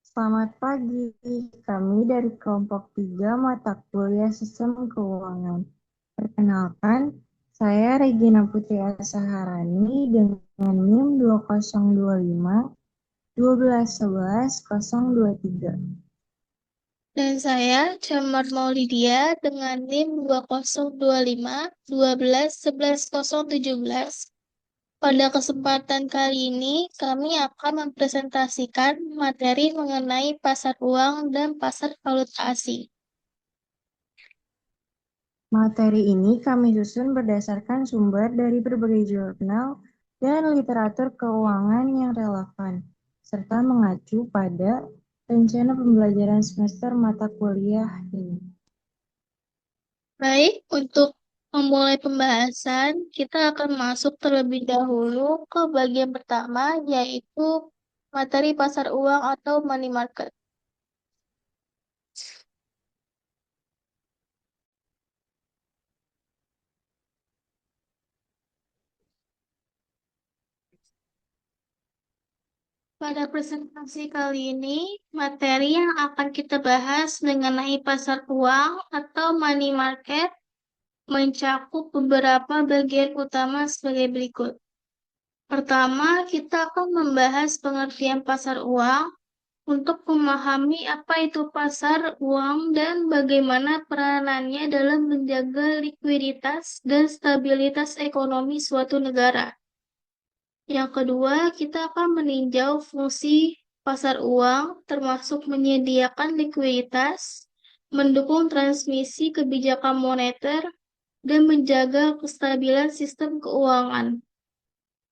Selamat pagi, kami dari kelompok 3 mata kuliah Sistem Keuangan. Perkenalkan, saya Regina Putri Asaharani dengan NIM 2025 1211 023. Dan saya, Camar Maulidia, dengan NIM 2025 12 11 017. Pada kesempatan kali ini, kami akan mempresentasikan materi mengenai pasar uang dan pasar valuta asing. Materi ini kami susun berdasarkan sumber dari berbagai jurnal dan literatur keuangan yang relevan, serta mengacu pada rencana pembelajaran semester mata kuliah ini. Baik, untuk memulai pembahasan, kita akan masuk terlebih dahulu ke bagian pertama, yaitu materi pasar uang atau money market. Pada presentasi kali ini, materi yang akan kita bahas mengenai pasar uang atau money market mencakup beberapa bagian utama sebagai berikut. Pertama, kita akan membahas pengertian pasar uang untuk memahami apa itu pasar uang dan bagaimana peranannya dalam menjaga likuiditas dan stabilitas ekonomi suatu negara. Yang kedua, kita akan meninjau fungsi pasar uang, termasuk menyediakan likuiditas, mendukung transmisi kebijakan moneter, dan menjaga kestabilan sistem keuangan.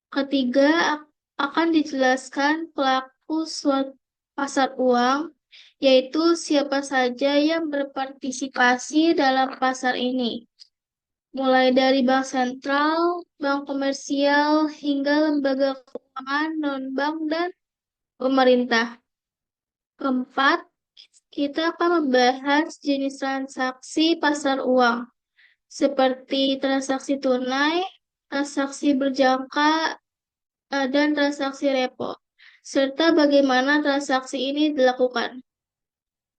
Ketiga, akan dijelaskan pelaku suatu pasar uang, yaitu siapa saja yang berpartisipasi dalam pasar ini, mulai dari bank sentral, bank komersial, hingga lembaga keuangan, non-bank, dan pemerintah. Keempat, kita akan membahas jenis transaksi pasar uang, seperti transaksi tunai, transaksi berjangka, dan transaksi repo, serta bagaimana transaksi ini dilakukan.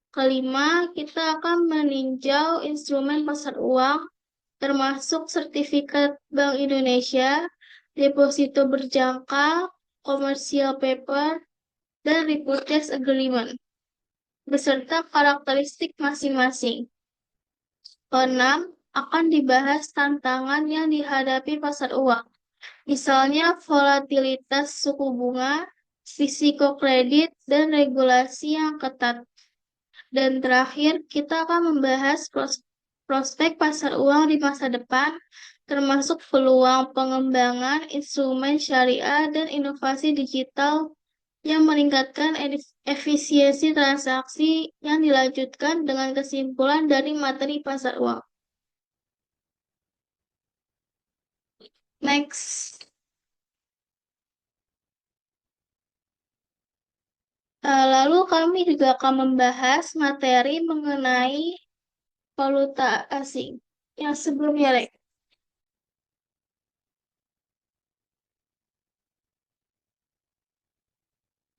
Kelima, kita akan meninjau instrumen pasar uang, termasuk sertifikat Bank Indonesia, deposito berjangka, commercial paper, dan repurchase agreement, beserta karakteristik masing-masing. Keenam, akan dibahas tantangan yang dihadapi pasar uang, misalnya volatilitas suku bunga, risiko kredit, dan regulasi yang ketat. Dan terakhir, kita akan membahas prospek pasar uang di masa depan, termasuk peluang pengembangan instrumen syariah dan inovasi digital yang meningkatkan efisiensi transaksi yang dilanjutkan dengan kesimpulan dari materi pasar uang. Next. Lalu kami juga akan membahas materi mengenai valuta asing. Yang sebelumnya, Rek.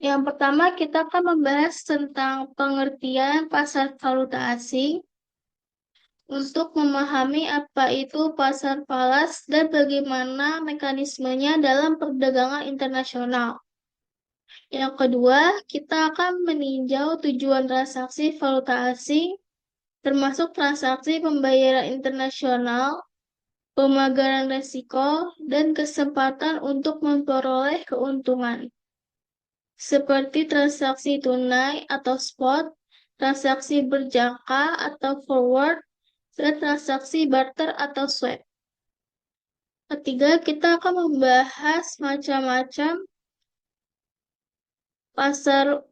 Yang pertama, kita akan membahas tentang pengertian pasar valuta asing untuk memahami apa itu pasar falas dan bagaimana mekanismenya dalam perdagangan internasional. Yang kedua, kita akan meninjau tujuan transaksi valuta asing, termasuk transaksi pembayaran internasional, pemagaran risiko, dan kesempatan untuk memperoleh keuntungan, seperti transaksi tunai atau spot, transaksi berjangka atau forward, dan transaksi barter atau swap. Ketiga, kita akan membahas macam-macam pasar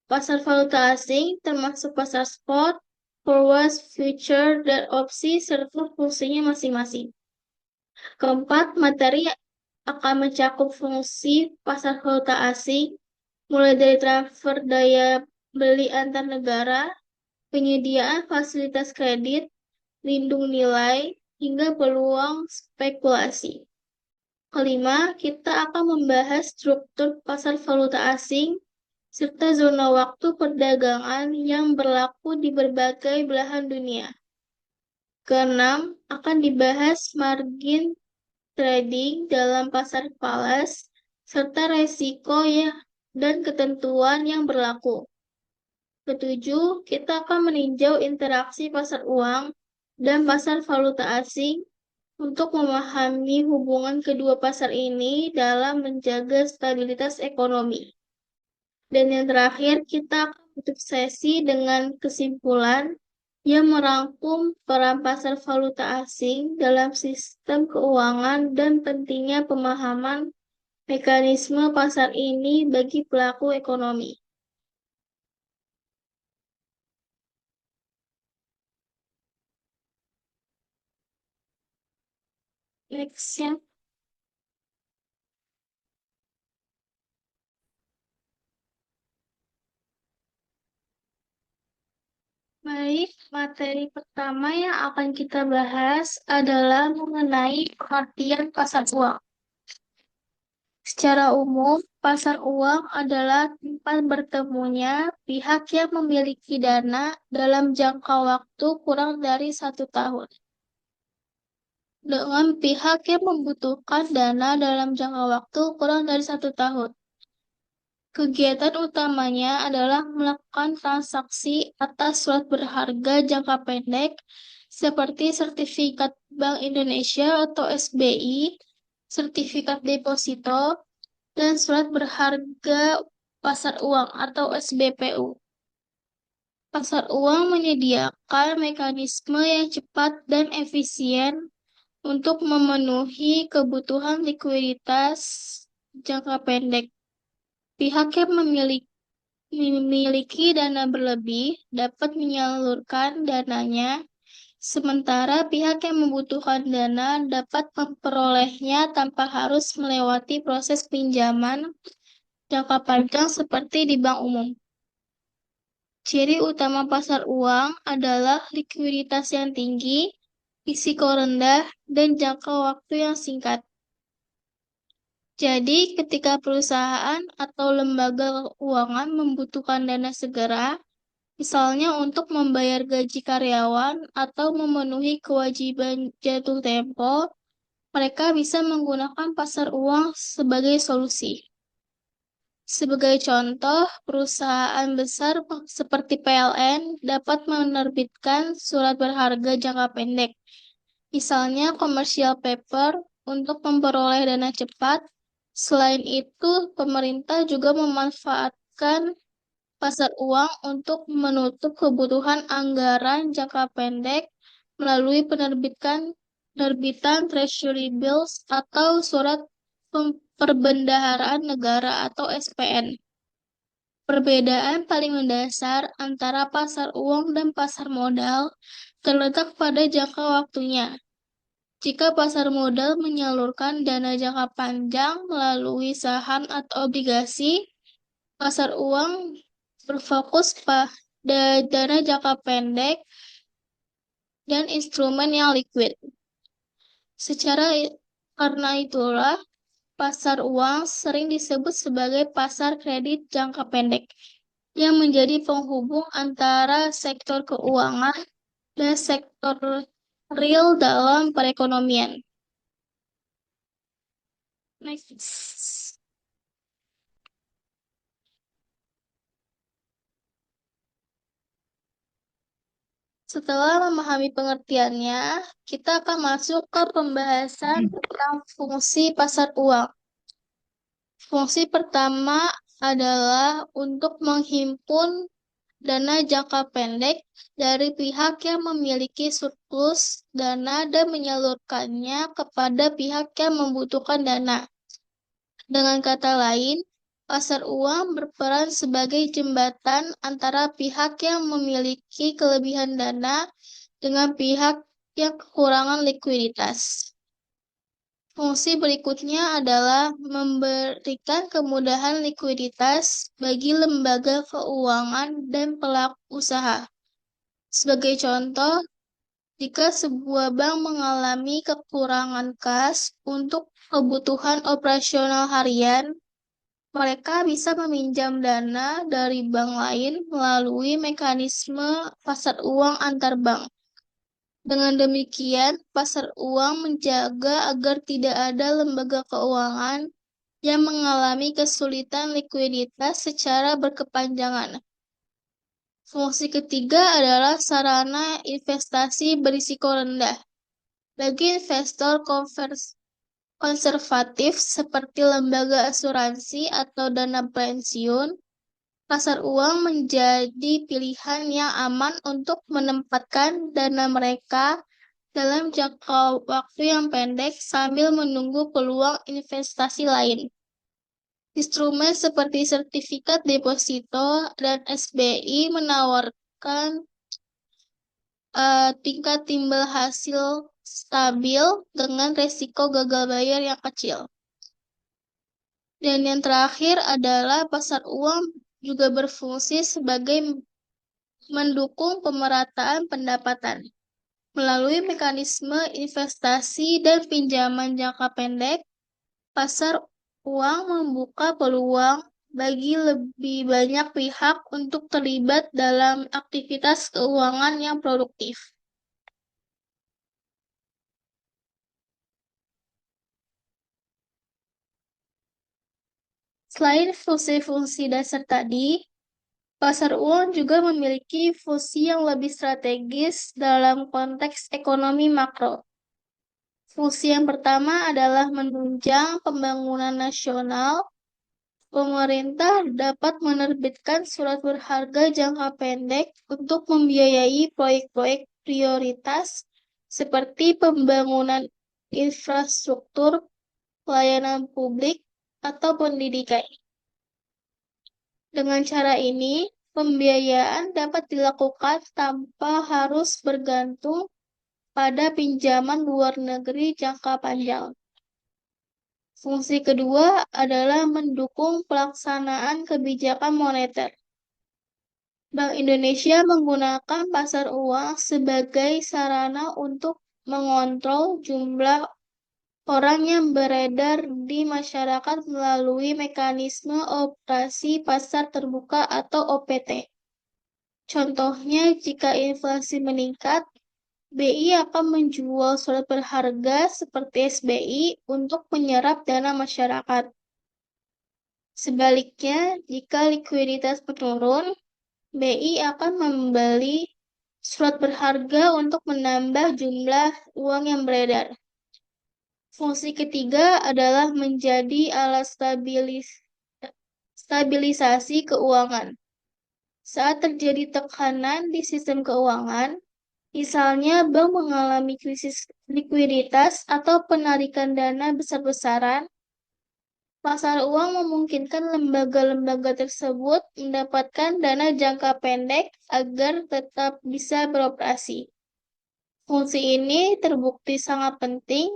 pasar valuta asing, termasuk pasar spot, forward, future, dan opsi, serta fungsinya masing-masing. Keempat, materi akan mencakup fungsi pasar valuta asing, mulai dari transfer daya beli antar negara, penyediaan fasilitas kredit, lindung nilai, hingga peluang spekulasi. Kelima, kita akan membahas struktur pasar valuta asing, serta zona waktu perdagangan yang berlaku di berbagai belahan dunia. Keenam, akan dibahas margin trading dalam pasar falas, serta resiko ya dan ketentuan yang berlaku. Ketujuh, kita akan meninjau interaksi pasar uang dan pasar valuta asing untuk memahami hubungan kedua pasar ini dalam menjaga stabilitas ekonomi. Dan yang terakhir, kita akan tutup sesi dengan kesimpulan yang merangkum peran pasar valuta asing dalam sistem keuangan dan pentingnya pemahaman mekanisme pasar ini bagi pelaku ekonomi. Next ya. Baik, materi pertama yang akan kita bahas adalah mengenai pengertian pasar uang. Secara umum, pasar uang adalah tempat bertemunya pihak yang memiliki dana dalam jangka waktu kurang dari 1 tahun, dengan pihak yang membutuhkan dana dalam jangka waktu kurang dari 1 tahun. Kegiatan utamanya adalah melakukan transaksi atas surat berharga jangka pendek seperti sertifikat Bank Indonesia atau SBI, sertifikat deposito, dan surat berharga pasar uang atau SBPU. Pasar uang menyediakan mekanisme yang cepat dan efisien untuk memenuhi kebutuhan likuiditas jangka pendek. Pihak yang memiliki dana berlebih dapat menyalurkan dananya, sementara pihak yang membutuhkan dana dapat memperolehnya tanpa harus melewati proses pinjaman jangka panjang seperti di bank umum. Ciri utama pasar uang adalah likuiditas yang tinggi, risiko rendah, dan jangka waktu yang singkat. Jadi, ketika perusahaan atau lembaga keuangan membutuhkan dana segera, misalnya untuk membayar gaji karyawan atau memenuhi kewajiban jatuh tempo, mereka bisa menggunakan pasar uang sebagai solusi. Sebagai contoh, perusahaan besar seperti PLN dapat menerbitkan surat berharga jangka pendek, misalnya commercial paper, untuk memperoleh dana cepat. Selain itu, pemerintah juga memanfaatkan pasar uang untuk menutup kebutuhan anggaran jangka pendek melalui penerbitan treasury bills atau surat perbendaharaan negara atau SPN. Perbedaan paling mendasar antara pasar uang dan pasar modal terletak pada jangka waktunya. Jika pasar modal menyalurkan dana jangka panjang melalui saham atau obligasi, pasar uang berfokus pada dana jangka pendek dan instrumen yang liquid. Karena itulah, pasar uang sering disebut sebagai pasar kredit jangka pendek, yang menjadi penghubung antara sektor keuangan dan sektor real dalam perekonomian. Next. Setelah memahami pengertiannya, kita akan masuk ke pembahasan tentang fungsi pasar uang. Fungsi pertama adalah untuk menghimpun dana jangka pendek dari pihak yang memiliki surplus dana dan menyalurkannya kepada pihak yang membutuhkan dana. Dengan kata lain, pasar uang berperan sebagai jembatan antara pihak yang memiliki kelebihan dana dengan pihak yang kekurangan likuiditas. Fungsi berikutnya adalah memberikan kemudahan likuiditas bagi lembaga keuangan dan pelaku usaha. Sebagai contoh, jika sebuah bank mengalami kekurangan kas untuk kebutuhan operasional harian, Mereka bisa meminjam dana dari bank lain melalui mekanisme pasar uang antar bank. Dengan demikian, pasar uang menjaga agar tidak ada lembaga keuangan yang mengalami kesulitan likuiditas secara berkepanjangan. Fungsi ketiga adalah sarana investasi berisiko rendah. Bagi investor konservatif seperti lembaga asuransi atau dana pensiun, pasar uang menjadi pilihan yang aman untuk menempatkan dana mereka dalam jangka waktu yang pendek sambil menunggu peluang investasi lain. Instrumen seperti sertifikat deposito dan SBI menawarkan tingkat timbal hasil stabil dengan resiko gagal bayar yang kecil. Dan yang terakhir adalah pasar uang juga berfungsi sebagai mendukung pemerataan pendapatan. Melalui mekanisme investasi dan pinjaman jangka pendek, pasar uang membuka peluang bagi lebih banyak pihak untuk terlibat dalam aktivitas keuangan yang produktif. Selain fungsi-fungsi dasar tadi, pasar uang juga memiliki fungsi yang lebih strategis dalam konteks ekonomi makro. Fungsi yang pertama adalah menunjang pembangunan nasional. Pemerintah dapat menerbitkan surat berharga jangka pendek untuk membiayai proyek-proyek prioritas seperti pembangunan infrastruktur, pelayanan publik, atau pendidikan. Dengan cara ini, pembiayaan dapat dilakukan tanpa harus bergantung pada pinjaman luar negeri jangka panjang. Fungsi kedua adalah mendukung pelaksanaan kebijakan moneter. Bank Indonesia menggunakan pasar uang sebagai sarana untuk mengontrol jumlah orang yang beredar di masyarakat melalui mekanisme operasi pasar terbuka atau OPT. Contohnya, jika inflasi meningkat, BI akan menjual surat berharga seperti SBI untuk menyerap dana masyarakat. Sebaliknya, jika likuiditas menurun, BI akan membeli surat berharga untuk menambah jumlah uang yang beredar. Fungsi ketiga adalah menjadi alat stabilisasi keuangan. Saat terjadi tekanan di sistem keuangan, misalnya bank mengalami krisis likuiditas atau penarikan dana besar-besaran, pasar uang memungkinkan lembaga-lembaga tersebut mendapatkan dana jangka pendek agar tetap bisa beroperasi. Fungsi ini terbukti sangat penting,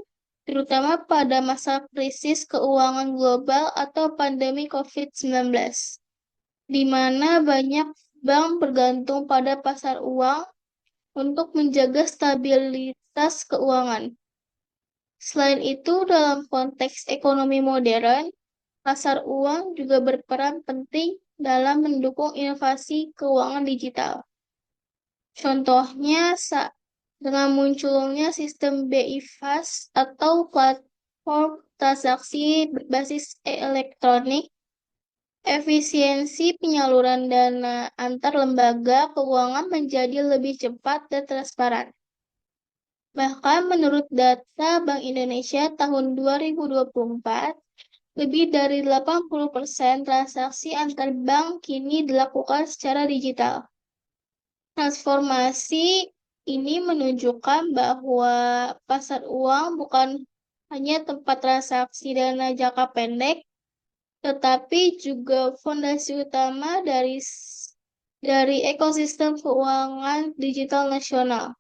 terutama pada masa krisis keuangan global atau pandemi COVID-19, di mana banyak bank bergantung pada pasar uang untuk menjaga stabilitas keuangan. Selain itu, dalam konteks ekonomi modern, pasar uang juga berperan penting dalam mendukung inovasi keuangan digital. Contohnya, dengan munculnya sistem BI Fast atau platform transaksi berbasis elektronik, efisiensi penyaluran dana antar lembaga keuangan menjadi lebih cepat dan transparan. Bahkan menurut data Bank Indonesia tahun 2024, lebih dari 80% transaksi antar bank kini dilakukan secara digital. Transformasi ini menunjukkan bahwa pasar uang bukan hanya tempat transaksi dana jangka pendek, tetapi juga fondasi utama dari ekosistem keuangan digital nasional.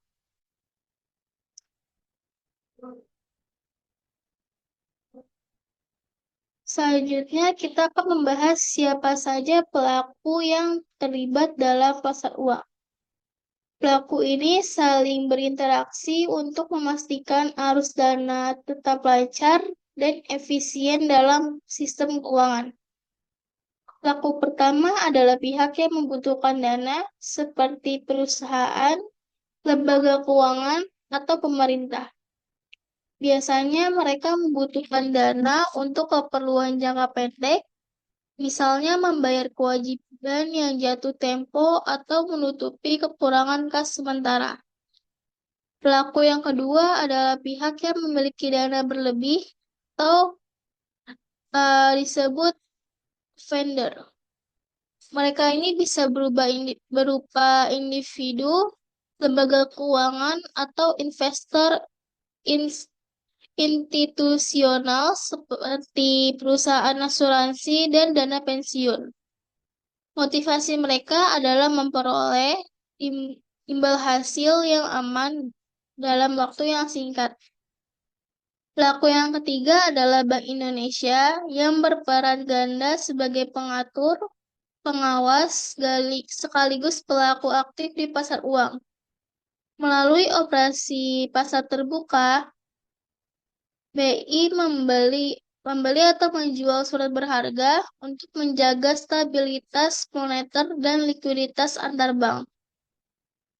Selanjutnya, kita akan membahas siapa saja pelaku yang terlibat dalam pasar uang. Pelaku ini saling berinteraksi untuk memastikan arus dana tetap lancar dan efisien dalam sistem keuangan. Pelaku pertama adalah pihak yang membutuhkan dana, seperti perusahaan, lembaga keuangan, atau pemerintah. Biasanya mereka membutuhkan dana untuk keperluan jangka pendek, misalnya membayar kewajiban yang jatuh tempo atau menutupi kekurangan kas sementara. Pelaku yang kedua adalah pihak yang memiliki dana berlebih atau disebut vendor. Mereka ini bisa berupa individu, lembaga keuangan, atau investor ins- institusional seperti perusahaan asuransi dan dana pensiun. Motivasi mereka adalah memperoleh imbal hasil yang aman dalam waktu yang singkat. Pelaku yang ketiga adalah Bank Indonesia yang berperan ganda sebagai pengatur, pengawas, sekaligus pelaku aktif di pasar uang. Melalui operasi pasar terbuka, BI membeli atau menjual surat berharga untuk menjaga stabilitas moneter dan likuiditas antar bank.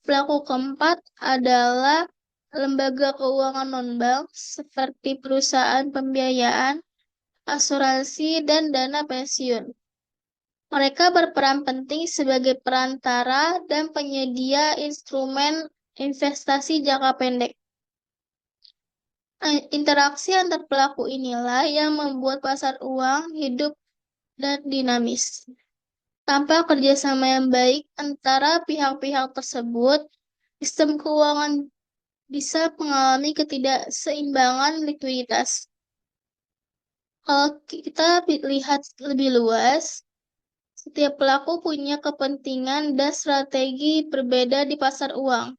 Pelaku keempat adalah lembaga keuangan non-bank seperti perusahaan pembiayaan, asuransi, dan dana pensiun. Mereka berperan penting sebagai perantara dan penyedia instrumen investasi jangka pendek. Interaksi antar pelaku inilah yang membuat pasar uang hidup dan dinamis. Tanpa kerjasama yang baik antara pihak-pihak tersebut, sistem keuangan bisa mengalami ketidakseimbangan likuiditas. Kalau kita lihat lebih luas, setiap pelaku punya kepentingan dan strategi berbeda di pasar uang.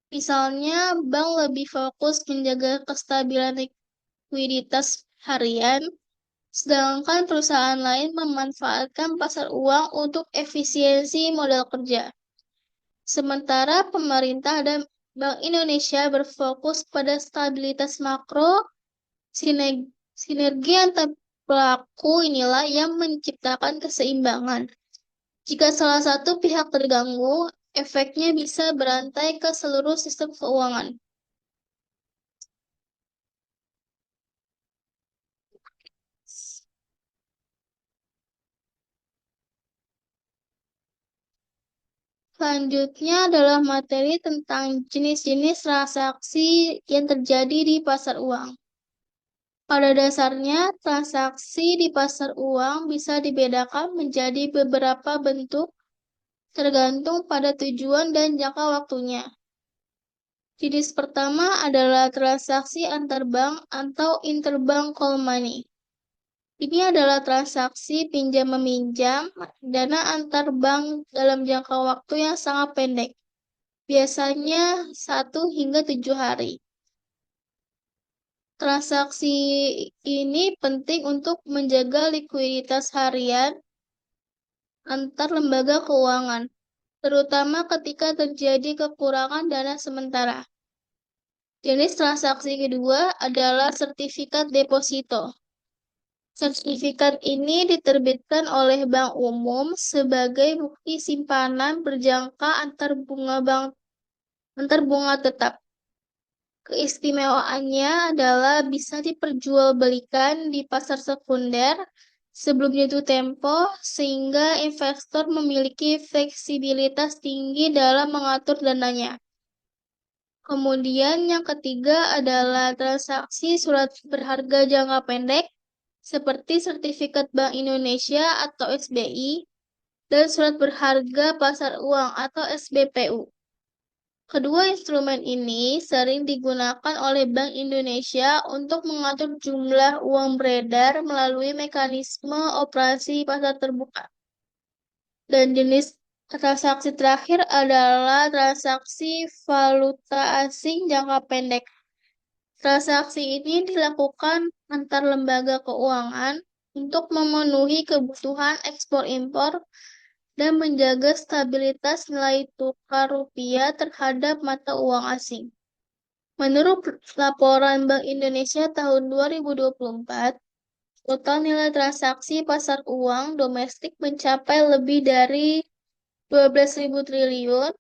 Misalnya, bank lebih fokus menjaga kestabilan likuiditas harian, sedangkan perusahaan lain memanfaatkan pasar uang untuk efisiensi modal kerja. Sementara pemerintah dan Bank Indonesia berfokus pada stabilitas makro, sinergi antar pelaku inilah yang menciptakan keseimbangan. Jika salah satu pihak terganggu, efeknya bisa berantai ke seluruh sistem keuangan. Selanjutnya adalah materi tentang jenis-jenis transaksi yang terjadi di pasar uang. Pada dasarnya, transaksi di pasar uang bisa dibedakan menjadi beberapa bentuk tergantung pada tujuan dan jangka waktunya. Jenis pertama adalah transaksi antar bank atau interbank call money. Ini adalah transaksi pinjam-meminjam dana antar bank dalam jangka waktu yang sangat pendek, biasanya 1 hingga 7 hari. Transaksi ini penting untuk menjaga likuiditas harian antar lembaga keuangan, terutama ketika terjadi kekurangan dana sementara. Jenis transaksi kedua adalah sertifikat deposito. Sertifikat ini diterbitkan oleh bank umum sebagai bukti simpanan berjangka antar bunga tetap. Keistimewaannya adalah bisa diperjualbelikan di pasar sekunder sebelum jatuh tempo, sehingga investor memiliki fleksibilitas tinggi dalam mengatur dananya. Kemudian yang ketiga adalah transaksi surat berharga jangka pendek, seperti sertifikat Bank Indonesia atau SBI, dan surat berharga pasar uang atau SBPU. Kedua instrumen ini sering digunakan oleh Bank Indonesia untuk mengatur jumlah uang beredar melalui mekanisme operasi pasar terbuka. Dan jenis transaksi terakhir adalah transaksi valuta asing jangka pendek. Transaksi ini dilakukan antar lembaga keuangan untuk memenuhi kebutuhan ekspor-impor dan menjaga stabilitas nilai tukar rupiah terhadap mata uang asing. Menurut laporan Bank Indonesia tahun 2024, Total nilai transaksi pasar uang domestik mencapai lebih dari 12.000 triliun,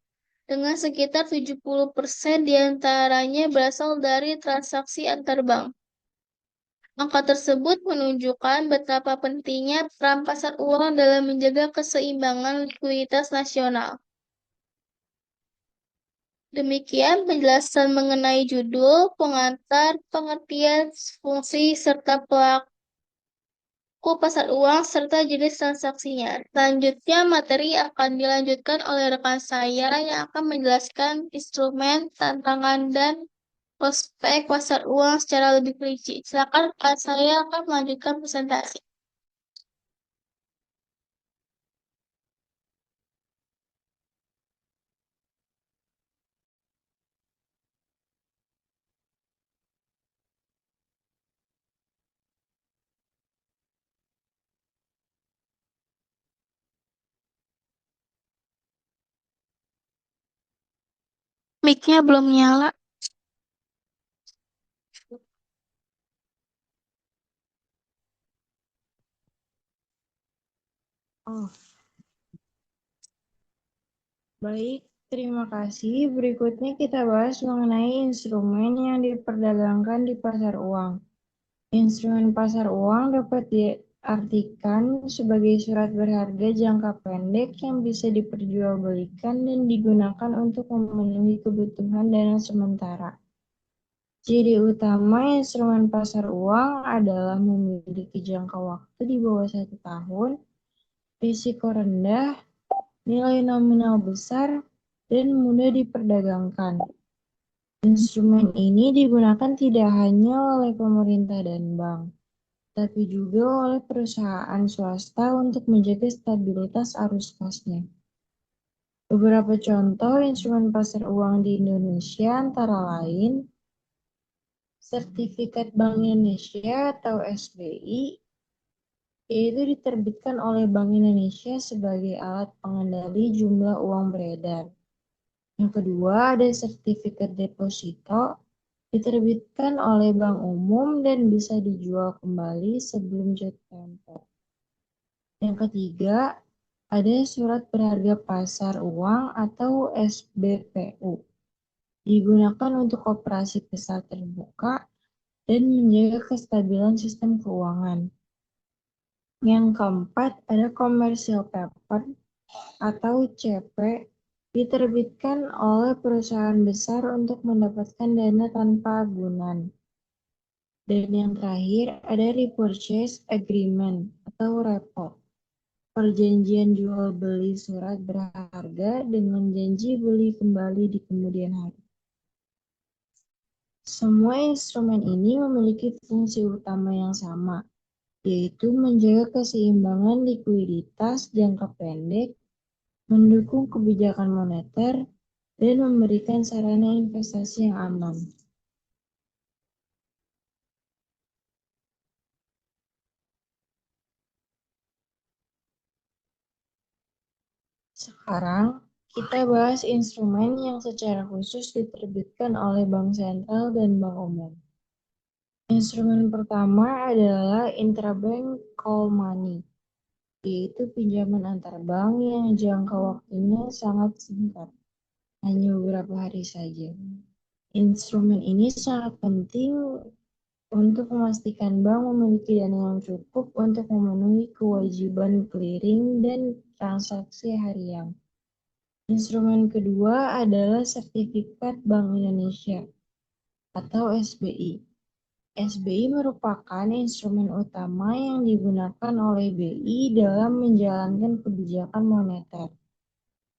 dengan sekitar 70% diantaranya berasal dari transaksi antar bank. Angka tersebut menunjukkan betapa pentingnya peran pasar uang dalam menjaga keseimbangan likuiditas nasional. Demikian penjelasan mengenai judul, pengantar, pengertian, fungsi, serta pelaku pasar uang, serta jenis transaksinya. Selanjutnya, materi akan dilanjutkan oleh rekan saya yang akan menjelaskan instrumen, tantangan, dan prospek pasar uang secara lebih rinci. Silakan rekan saya akan melanjutkan presentasi. Mic-nya belum nyala. Oh, baik. Terima kasih. Berikutnya kita bahas mengenai instrumen yang diperdagangkan di pasar uang. Instrumen pasar uang dapat diartikan sebagai surat berharga jangka pendek yang bisa diperjualbelikan dan digunakan untuk memenuhi kebutuhan dana sementara. Ciri utama instrumen pasar uang adalah memiliki jangka waktu di bawah 1 tahun, risiko rendah, nilai nominal besar, dan mudah diperdagangkan. Instrumen ini digunakan tidak hanya oleh pemerintah dan bank, tapi juga oleh perusahaan swasta untuk menjaga stabilitas arus kasnya. Beberapa contoh instrumen pasar uang di Indonesia antara lain Sertifikat Bank Indonesia atau SBI, yaitu diterbitkan oleh Bank Indonesia sebagai alat pengendali jumlah uang beredar. Yang kedua ada sertifikat deposito, diterbitkan oleh Bank Umum dan bisa dijual kembali sebelum jatuh tempo. Yang ketiga, ada surat berharga pasar uang atau SBPU. Digunakan untuk operasi pasar terbuka dan menjaga kestabilan sistem keuangan. Yang keempat, ada commercial paper atau CP diterbitkan oleh perusahaan besar untuk mendapatkan dana tanpa agunan. Dan yang terakhir, ada repurchase agreement atau repo. Perjanjian jual beli surat berharga dengan janji beli kembali di kemudian hari. Semua instrumen ini memiliki fungsi utama yang sama, yaitu menjaga keseimbangan likuiditas jangka pendek, mendukung kebijakan moneter, dan memberikan sarana investasi yang aman. Sekarang, kita bahas instrumen yang secara khusus diterbitkan oleh Bank Sentral dan Bank Umum. Instrumen pertama adalah Intrabank Call Money, yaitu pinjaman antar bank yang jangka waktunya sangat singkat, hanya beberapa hari saja. Instrumen ini sangat penting untuk memastikan bank memiliki dana yang cukup untuk memenuhi kewajiban clearing dan transaksi harian. Instrumen kedua adalah Sertifikat Bank Indonesia atau SBI. SBI merupakan instrumen utama yang digunakan oleh BI dalam menjalankan kebijakan moneter.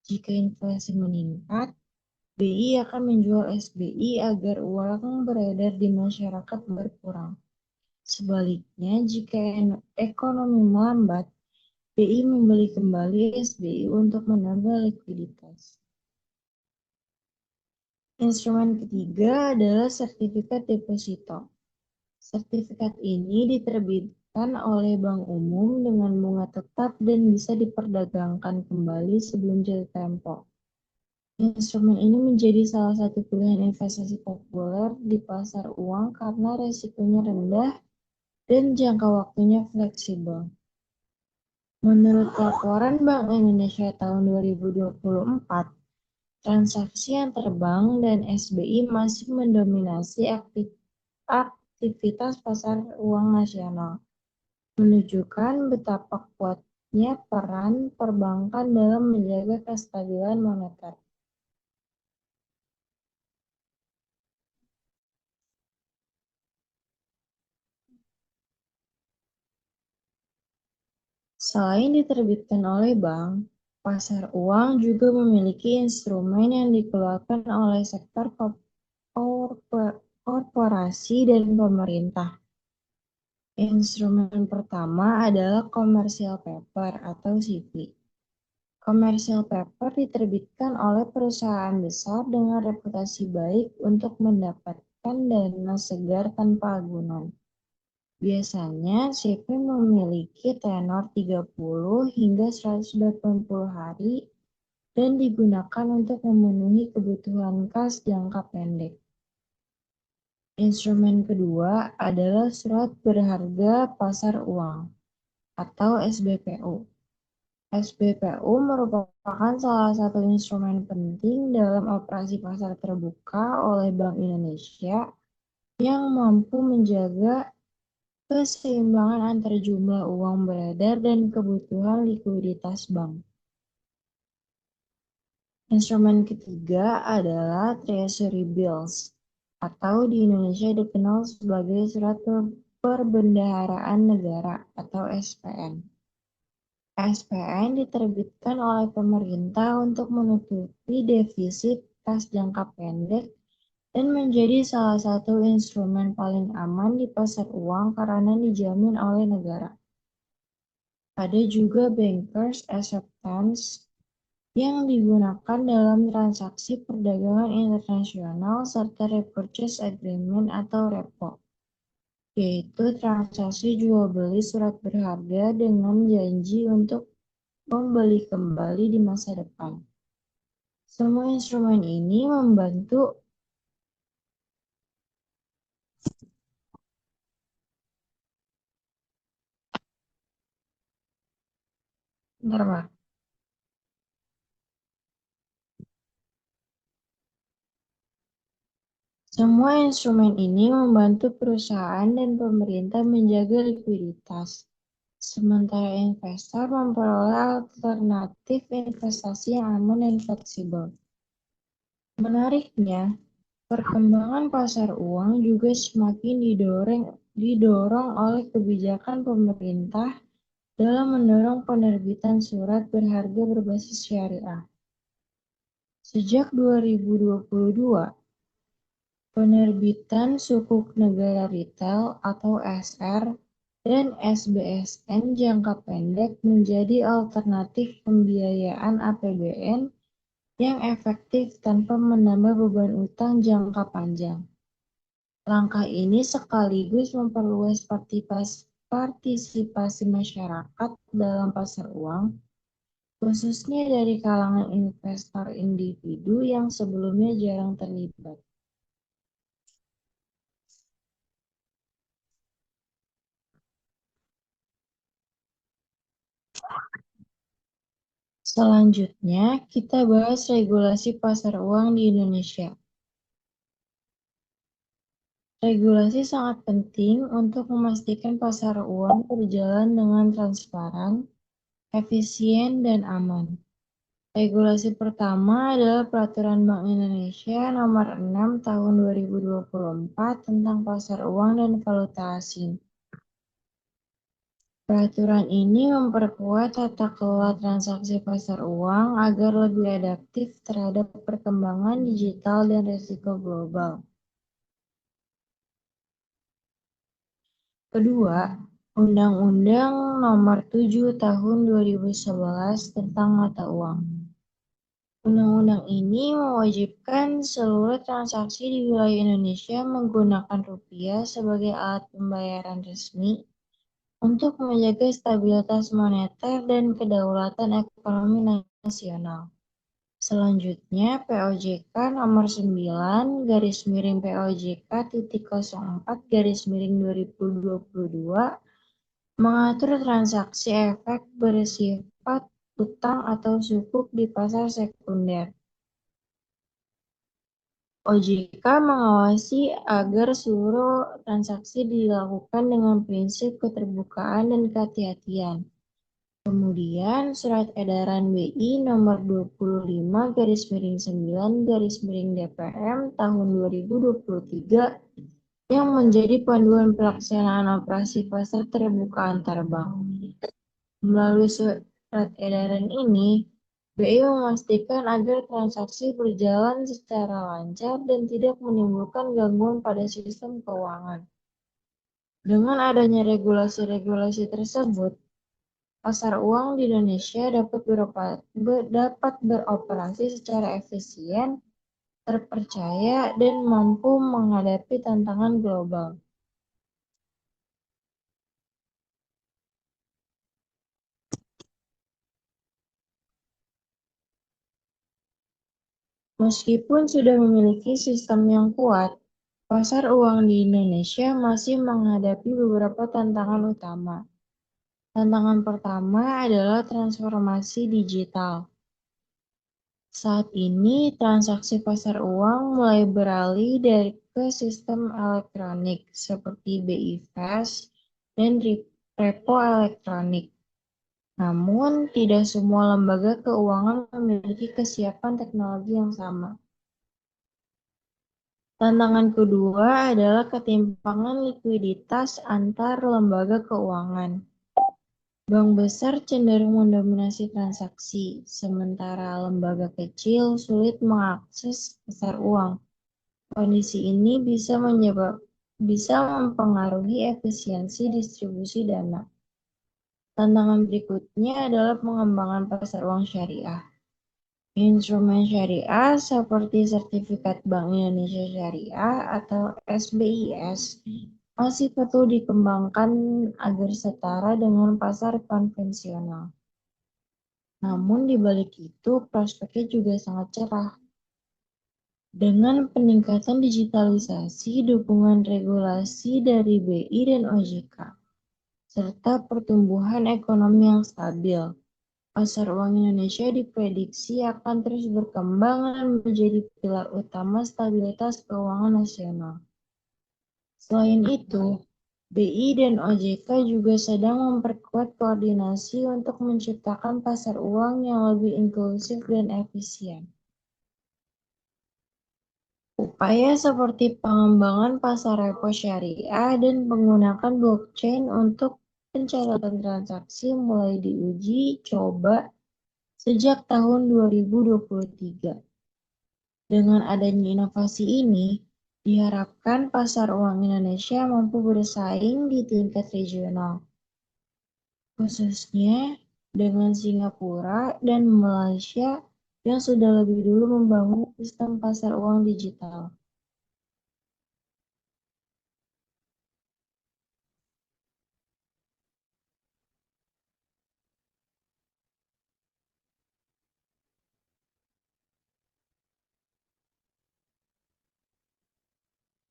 Jika inflasi meningkat, BI akan menjual SBI agar uang beredar di masyarakat berkurang. Sebaliknya, jika ekonomi melambat, BI membeli kembali SBI untuk menambah likuiditas. Instrumen ketiga adalah sertifikat deposito. Sertifikat ini diterbitkan oleh Bank Umum dengan bunga tetap dan bisa diperdagangkan kembali sebelum jatuh tempo. Instrumen ini menjadi salah satu pilihan investasi populer di pasar uang karena resikonya rendah dan jangka waktunya fleksibel. Menurut laporan Bank Indonesia tahun 2024, transaksi antar bank dan SBI masih mendominasi aktivitas pasar uang nasional, menunjukkan betapa kuatnya peran perbankan dalam menjaga kestabilan moneter. Selain diterbitkan oleh bank, pasar uang juga memiliki instrumen yang dikeluarkan oleh sektor korporasi dan pemerintah. Instrumen pertama adalah commercial paper atau CP. Commercial paper diterbitkan oleh perusahaan besar dengan reputasi baik untuk mendapatkan dana segar tanpa agunan. Biasanya, CP memiliki tenor 30 hingga 180 hari dan digunakan untuk memenuhi kebutuhan kas jangka pendek. Instrumen kedua adalah surat berharga pasar uang atau SBPU. SBPU merupakan salah satu instrumen penting dalam operasi pasar terbuka oleh Bank Indonesia yang mampu menjaga keseimbangan antar jumlah uang beredar dan kebutuhan likuiditas bank. Instrumen ketiga adalah Treasury Bills, atau di Indonesia dikenal sebagai surat perbendaharaan negara atau SPN. SPN diterbitkan oleh pemerintah untuk menutupi defisit kas jangka pendek dan menjadi salah satu instrumen paling aman di pasar uang karena dijamin oleh negara. Ada juga Bankers Acceptance yang digunakan dalam transaksi perdagangan internasional serta Repurchase Agreement atau repo, yaitu transaksi jual beli surat berharga dengan janji untuk membeli kembali di masa depan. Semua instrumen ini membantu Semua instrumen ini membantu perusahaan dan pemerintah menjaga likuiditas, sementara investor memperoleh alternatif investasi yang aman dan fleksibel. Menariknya, perkembangan pasar uang juga semakin didorong oleh kebijakan pemerintah dalam mendorong penerbitan surat berharga berbasis syariah. Sejak 2022, penerbitan Sukuk Negara Retail atau SR dan SBSN jangka pendek menjadi alternatif pembiayaan APBN yang efektif tanpa menambah beban utang jangka panjang. Langkah ini sekaligus memperluas partisipasi masyarakat dalam pasar uang, khususnya dari kalangan investor individu yang sebelumnya jarang terlibat. Selanjutnya, kita bahas regulasi pasar uang di Indonesia. Regulasi sangat penting untuk memastikan pasar uang berjalan dengan transparan, efisien, dan aman. Regulasi pertama adalah Peraturan Bank Indonesia Nomor 6 Tahun 2024 tentang pasar uang dan valuta asing. Peraturan ini memperkuat tata kelola transaksi pasar uang agar lebih adaptif terhadap perkembangan digital dan risiko global. Kedua, Undang-Undang Nomor 7 Tahun 2011 tentang mata uang. Undang-undang ini mewajibkan seluruh transaksi di wilayah Indonesia menggunakan rupiah sebagai alat pembayaran resmi untuk menjaga stabilitas moneter dan kedaulatan ekonomi nasional. Selanjutnya, POJK nomor 9 garis miring POJK titik 04 garis miring 2022 mengatur transaksi efek bersifat utang atau sukuk di pasar sekunder. OJK mengawasi agar seluruh transaksi dilakukan dengan prinsip keterbukaan dan kehati-hatian. Kemudian, Surat Edaran BI nomor 25 garis miring 9 garis miring DPM tahun 2023 yang menjadi panduan pelaksanaan operasi pasar terbuka antar bank. Melalui surat edaran ini, BI memastikan agar transaksi berjalan secara lancar dan tidak menimbulkan gangguan pada sistem keuangan. Dengan adanya regulasi-regulasi tersebut, pasar uang di Indonesia dapat beroperasi secara efisien, terpercaya, dan mampu menghadapi tantangan global. Meskipun sudah memiliki sistem yang kuat, pasar uang di Indonesia masih menghadapi beberapa tantangan utama. Tantangan pertama adalah transformasi digital. Saat ini, transaksi pasar uang mulai beralih ke sistem elektronik seperti BI Fast dan repo elektronik. Namun, tidak semua lembaga keuangan memiliki kesiapan teknologi yang sama. Tantangan kedua adalah ketimpangan likuiditas antar lembaga keuangan. Bank besar cenderung mendominasi transaksi, sementara lembaga kecil sulit mengakses pasar uang. Kondisi ini bisa mempengaruhi efisiensi distribusi dana. Tantangan berikutnya adalah pengembangan pasar uang syariah. Instrumen syariah seperti Sertifikat Bank Indonesia Syariah atau SBIS masih perlu dikembangkan agar setara dengan pasar konvensional. Namun di balik itu, prospeknya juga sangat cerah. Dengan peningkatan digitalisasi, dukungan regulasi dari BI dan OJK, serta pertumbuhan ekonomi yang stabil, pasar uang Indonesia diprediksi akan terus berkembang dan menjadi pilar utama stabilitas keuangan nasional. Selain itu, BI dan OJK juga sedang memperkuat koordinasi untuk menciptakan pasar uang yang lebih inklusif dan efisien. Upaya seperti pengembangan pasar repo syariah dan menggunakan blockchain untuk pencatatan transaksi mulai diuji coba sejak tahun 2023. Dengan adanya inovasi ini, diharapkan pasar uang Indonesia mampu bersaing di tingkat regional, khususnya dengan Singapura dan Malaysia yang sudah lebih dulu membangun sistem pasar uang digital.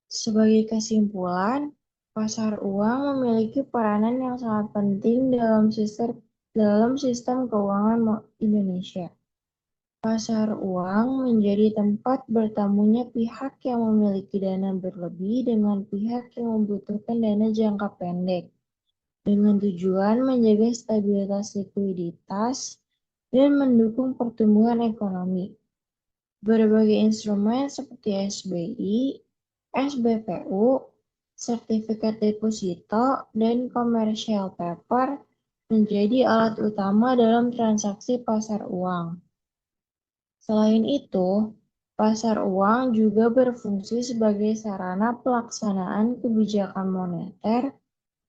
Sebagai kesimpulan, pasar uang memiliki peranan yang sangat penting dalam sistem keuangan Indonesia. Pasar uang menjadi tempat bertemunya pihak yang memiliki dana berlebih dengan pihak yang membutuhkan dana jangka pendek, dengan tujuan menjaga stabilitas likuiditas dan mendukung pertumbuhan ekonomi. Berbagai instrumen seperti SBI, SBPU, sertifikat deposito, dan commercial paper menjadi alat utama dalam transaksi pasar uang. Selain itu, pasar uang juga berfungsi sebagai sarana pelaksanaan kebijakan moneter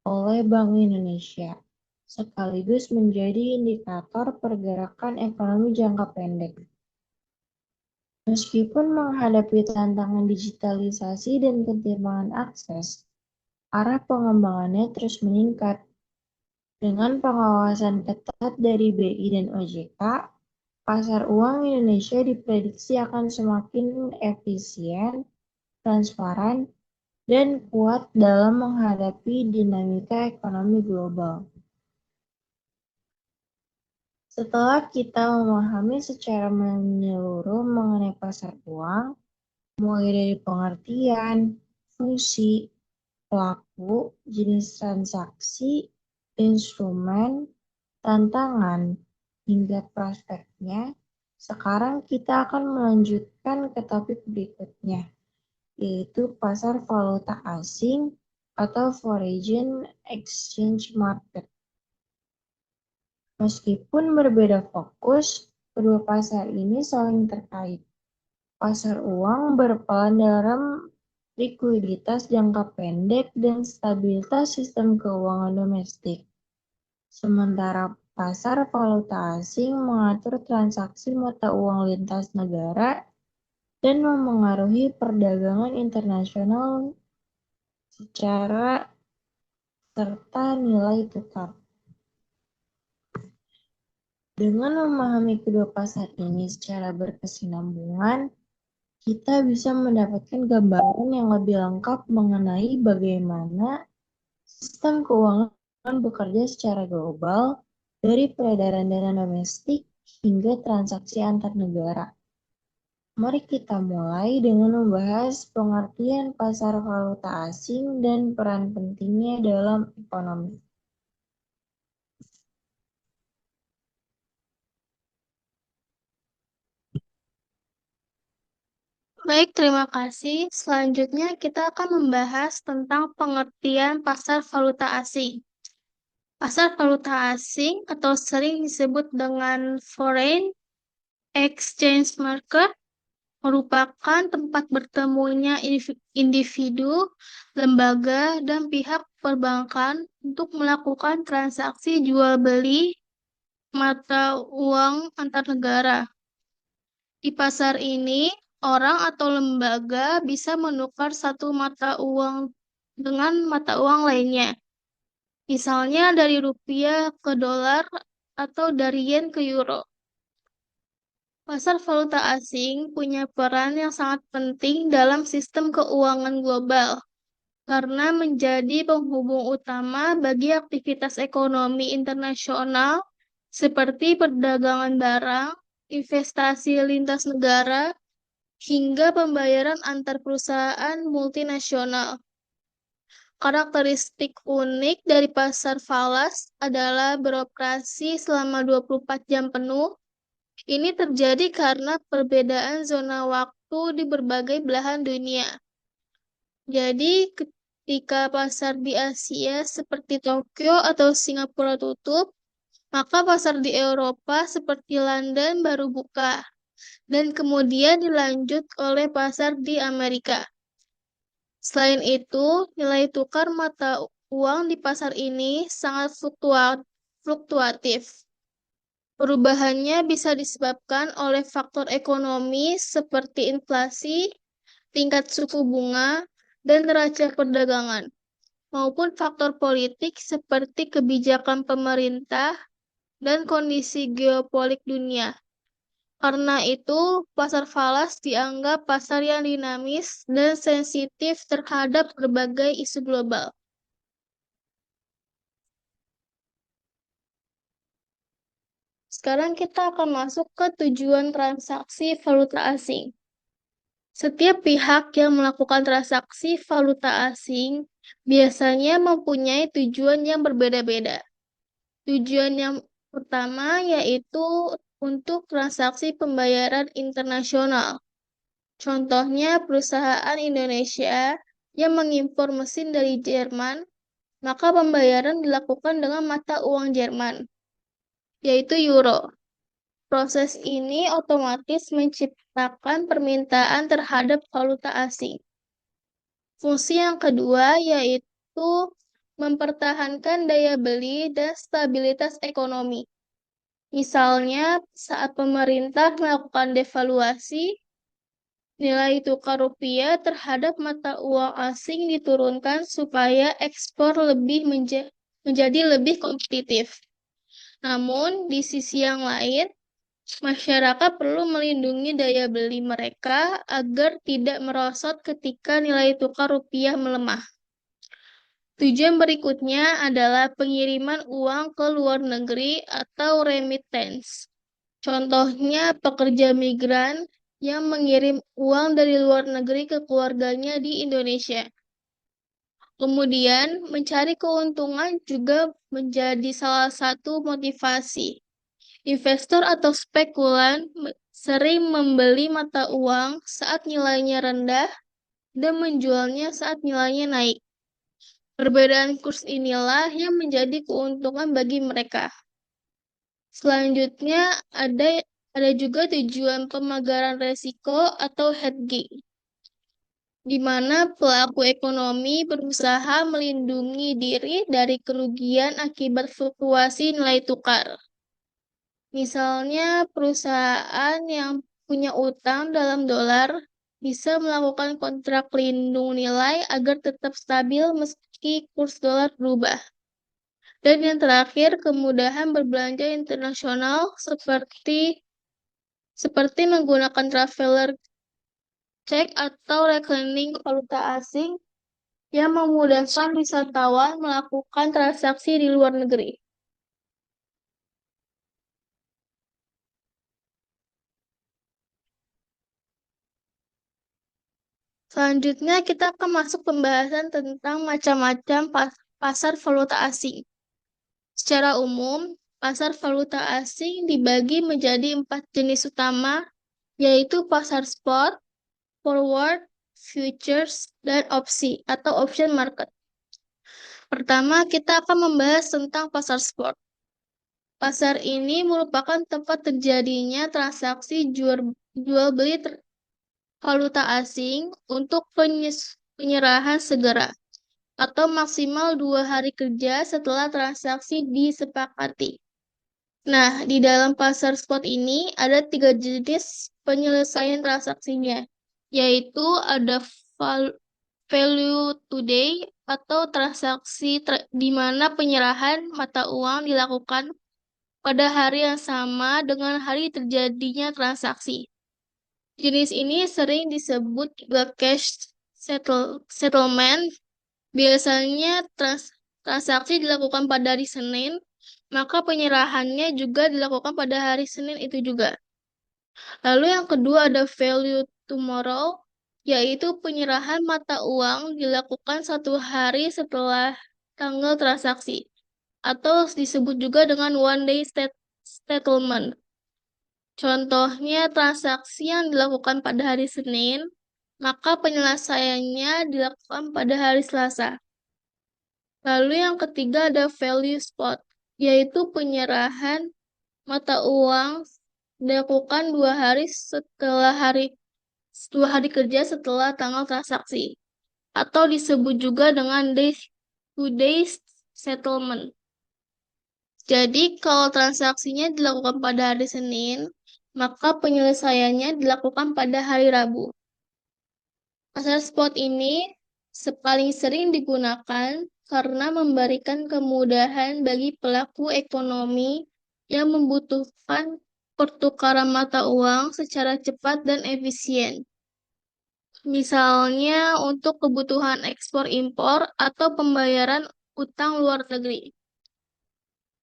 oleh Bank Indonesia, sekaligus menjadi indikator pergerakan ekonomi jangka pendek. Meskipun menghadapi tantangan digitalisasi dan ketimpangan akses, arah pengembangannya terus meningkat. Dengan pengawasan ketat dari BI dan OJK, pasar uang Indonesia diprediksi akan semakin efisien, transparan, dan kuat dalam menghadapi dinamika ekonomi global. Setelah kita memahami secara menyeluruh mengenai pasar uang, mulai dari pengertian, fungsi, pelaku, jenis transaksi, instrumen, tantangan, hingga prospeknya, sekarang kita akan melanjutkan ke topik berikutnya, yaitu pasar valuta asing atau foreign exchange market. Meskipun berbeda fokus, kedua pasar ini saling terkait. Pasar uang berperan dalam likuiditas jangka pendek dan stabilitas sistem keuangan domestik. Sementara pasar valuta asing mengatur transaksi mata uang lintas negara dan memengaruhi perdagangan internasional secara serta nilai tukar. Dengan memahami kedua pasar ini secara berkesinambungan, kita bisa mendapatkan gambaran yang lebih lengkap mengenai bagaimana sistem keuangan bekerja secara global, dari peredaran dana domestik hingga transaksi antar negara. Mari kita mulai dengan membahas pengertian pasar valuta asing dan peran pentingnya dalam ekonomi. Baik, terima kasih. Selanjutnya kita akan membahas tentang pengertian pasar valuta asing. Pasar valuta asing atau sering disebut dengan foreign exchange market merupakan tempat bertemunya individu, lembaga, dan pihak perbankan untuk melakukan transaksi jual beli mata uang antar negara. Di pasar ini, orang atau lembaga bisa menukar satu mata uang dengan mata uang lainnya. Misalnya dari rupiah ke dolar atau dari yen ke euro. Pasar valuta asing punya peran yang sangat penting dalam sistem keuangan global karena menjadi penghubung utama bagi aktivitas ekonomi internasional seperti perdagangan barang, investasi lintas negara, hingga pembayaran antar perusahaan multinasional. Karakteristik unik dari pasar falas adalah beroperasi selama 24 jam penuh. Ini terjadi karena perbedaan zona waktu di berbagai belahan dunia. Jadi, ketika pasar di Asia seperti Tokyo atau Singapura tutup, maka pasar di Eropa seperti London baru buka, dan kemudian dilanjut oleh pasar di Amerika. Selain itu, nilai tukar mata uang di pasar ini sangat fluktuatif. Perubahannya bisa disebabkan oleh faktor ekonomi seperti inflasi, tingkat suku bunga, dan neraca perdagangan, maupun faktor politik seperti kebijakan pemerintah dan kondisi geopolitik dunia. Karena itu, pasar falas dianggap pasar yang dinamis dan sensitif terhadap berbagai isu global. Sekarang kita akan masuk ke tujuan transaksi valuta asing. Setiap pihak yang melakukan transaksi valuta asing biasanya mempunyai tujuan yang berbeda-beda. Tujuan yang pertama yaitu untuk transaksi pembayaran internasional. Contohnya perusahaan Indonesia yang mengimpor mesin dari Jerman, maka pembayaran dilakukan dengan mata uang Jerman, yaitu euro. Proses ini otomatis menciptakan permintaan terhadap valuta asing. Fungsi yang kedua yaitu mempertahankan daya beli dan stabilitas ekonomi. Misalnya, saat pemerintah melakukan devaluasi, nilai tukar rupiah terhadap mata uang asing diturunkan supaya ekspor menjadi lebih kompetitif. Namun, di sisi yang lain, Masyarakat perlu melindungi daya beli mereka agar tidak merosot ketika nilai tukar rupiah melemah. Tujuan berikutnya adalah pengiriman uang ke luar negeri atau remittance. Contohnya pekerja migran yang mengirim uang dari luar negeri ke keluarganya di Indonesia. Kemudian, mencari keuntungan juga menjadi salah satu motivasi. Investor atau spekulan sering membeli mata uang saat nilainya rendah dan menjualnya saat nilainya naik. Perbedaan kurs inilah yang menjadi keuntungan bagi mereka. Selanjutnya, ada juga tujuan pemagaran resiko atau hedging, di mana pelaku ekonomi berusaha melindungi diri dari kerugian akibat fluktuasi nilai tukar. Misalnya, perusahaan yang punya utang dalam dolar bisa melakukan kontrak pelindung nilai agar tetap stabil meski kurs dolar berubah. Dan yang terakhir, kemudahan berbelanja internasional seperti menggunakan traveler check atau rekening valuta asing yang memudahkan wisatawan melakukan transaksi di luar negeri. Selanjutnya, kita akan masuk pembahasan tentang macam-macam pasar valuta asing. Secara umum, pasar valuta asing dibagi menjadi 4 jenis utama, yaitu pasar spot, forward, futures, dan opsi atau option market. Pertama, kita akan membahas tentang pasar spot. Pasar ini merupakan tempat terjadinya transaksi jual beli valuta asing untuk penyerahan segera atau maksimal 2 hari kerja setelah transaksi disepakati. Nah, di dalam pasar spot ini ada 3 jenis penyelesaian transaksinya, yaitu ada value today atau transaksi di mana penyerahan mata uang dilakukan pada hari yang sama dengan hari terjadinya transaksi. Jenis ini sering disebut juga cash settlement. Biasanya transaksi dilakukan pada hari Senin, maka penyerahannya juga dilakukan pada hari Senin itu juga. Lalu yang kedua ada value tomorrow, yaitu penyerahan mata uang dilakukan 1 hari setelah tanggal transaksi, atau disebut juga dengan one day settlement. Contohnya transaksi yang dilakukan pada hari Senin, maka penyelesaiannya dilakukan pada hari Selasa. Lalu yang ketiga ada value spot, yaitu penyerahan mata uang dilakukan 2 hari kerja setelah tanggal transaksi, atau disebut juga dengan day-to-day settlement. Jadi kalau transaksinya dilakukan pada hari Senin, maka penyelesaiannya dilakukan pada hari Rabu. Pasar spot ini paling sering digunakan karena memberikan kemudahan bagi pelaku ekonomi yang membutuhkan pertukaran mata uang secara cepat dan efisien. Misalnya untuk kebutuhan ekspor-impor atau pembayaran utang luar negeri.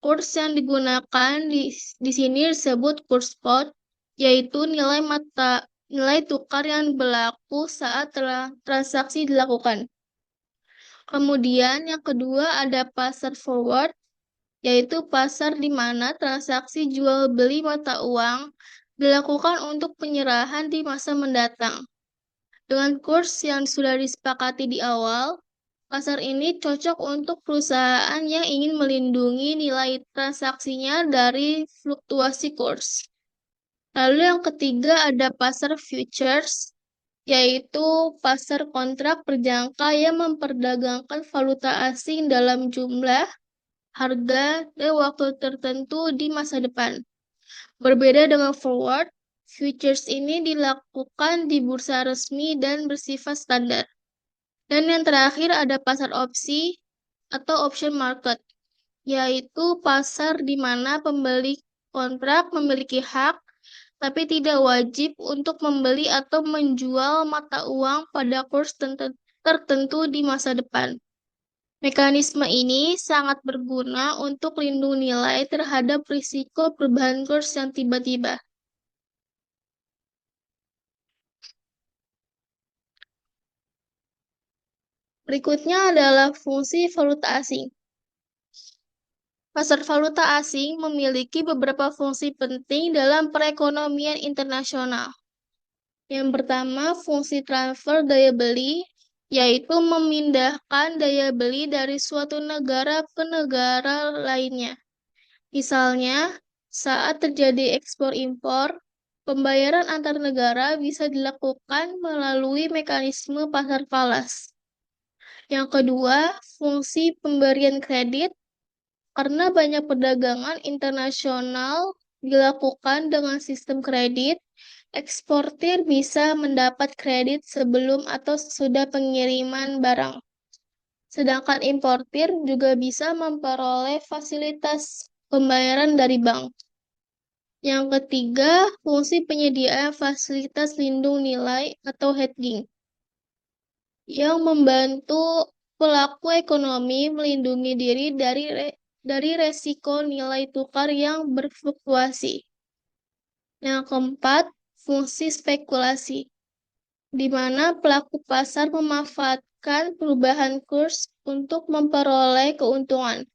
Kurs yang digunakan di sini disebut kurs spot, yaitu nilai tukar yang berlaku saat transaksi dilakukan. Kemudian yang kedua ada pasar forward, yaitu pasar di mana transaksi jual beli mata uang dilakukan untuk penyerahan di masa mendatang. Dengan kurs yang sudah disepakati di awal, pasar ini cocok untuk perusahaan yang ingin melindungi nilai transaksinya dari fluktuasi kurs. Lalu yang ketiga ada pasar futures, yaitu pasar kontrak berjangka yang memperdagangkan valuta asing dalam jumlah, harga, dan waktu tertentu di masa depan. Berbeda dengan forward, futures ini dilakukan di bursa resmi dan bersifat standar. Dan yang terakhir ada pasar opsi atau option market, yaitu pasar di mana pembeli kontrak memiliki hak tapi tidak wajib untuk membeli atau menjual mata uang pada kurs tertentu di masa depan. Mekanisme ini sangat berguna untuk lindung nilai terhadap risiko perubahan kurs yang tiba-tiba. Berikutnya adalah fungsi valuta asing. Pasar valuta asing memiliki beberapa fungsi penting dalam perekonomian internasional. Yang pertama, fungsi transfer daya beli, yaitu memindahkan daya beli dari suatu negara ke negara lainnya. Misalnya, saat terjadi ekspor-impor, pembayaran antar negara bisa dilakukan melalui mekanisme pasar falas. Yang kedua, fungsi pemberian kredit, karena banyak perdagangan internasional dilakukan dengan sistem kredit, eksportir bisa mendapat kredit sebelum atau sesudah pengiriman barang. Sedangkan importir juga bisa memperoleh fasilitas pembayaran dari bank. Yang ketiga, fungsi penyediaan fasilitas lindung nilai atau hedging, yang membantu pelaku ekonomi melindungi diri dari resiko nilai tukar yang berfluktuasi. Yang keempat, fungsi spekulasi, di mana pelaku pasar memanfaatkan perubahan kurs untuk memperoleh keuntungan.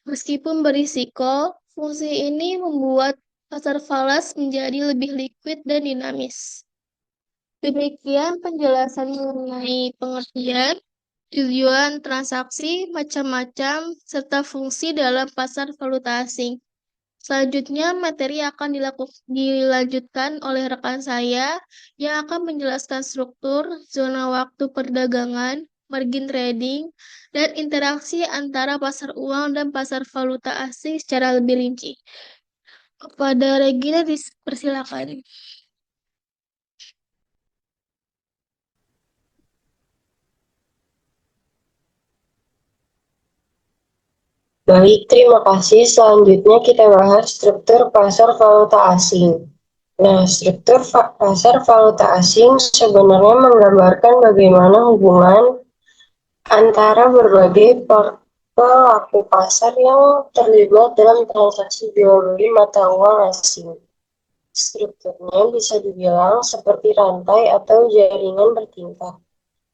Meskipun berisiko, fungsi ini membuat pasar falas menjadi lebih liquid dan dinamis. Demikian penjelasan mengenai pengertian, tujuan transaksi, macam-macam, serta fungsi dalam pasar valuta asing. Selanjutnya, materi akan dilanjutkan oleh rekan saya yang akan menjelaskan struktur, zona waktu perdagangan, margin trading, dan interaksi antara pasar uang dan pasar valuta asing secara lebih rinci. Kepada Regina dipersilakan. Baik, terima kasih. Selanjutnya kita bahas struktur pasar valuta asing. Nah, struktur pasar valuta asing sebenarnya menggambarkan bagaimana hubungan antara berbagai pelaku pasar yang terlibat dalam transaksi jual beli mata uang asing. Strukturnya bisa dibilang seperti rantai atau jaringan bertingkat,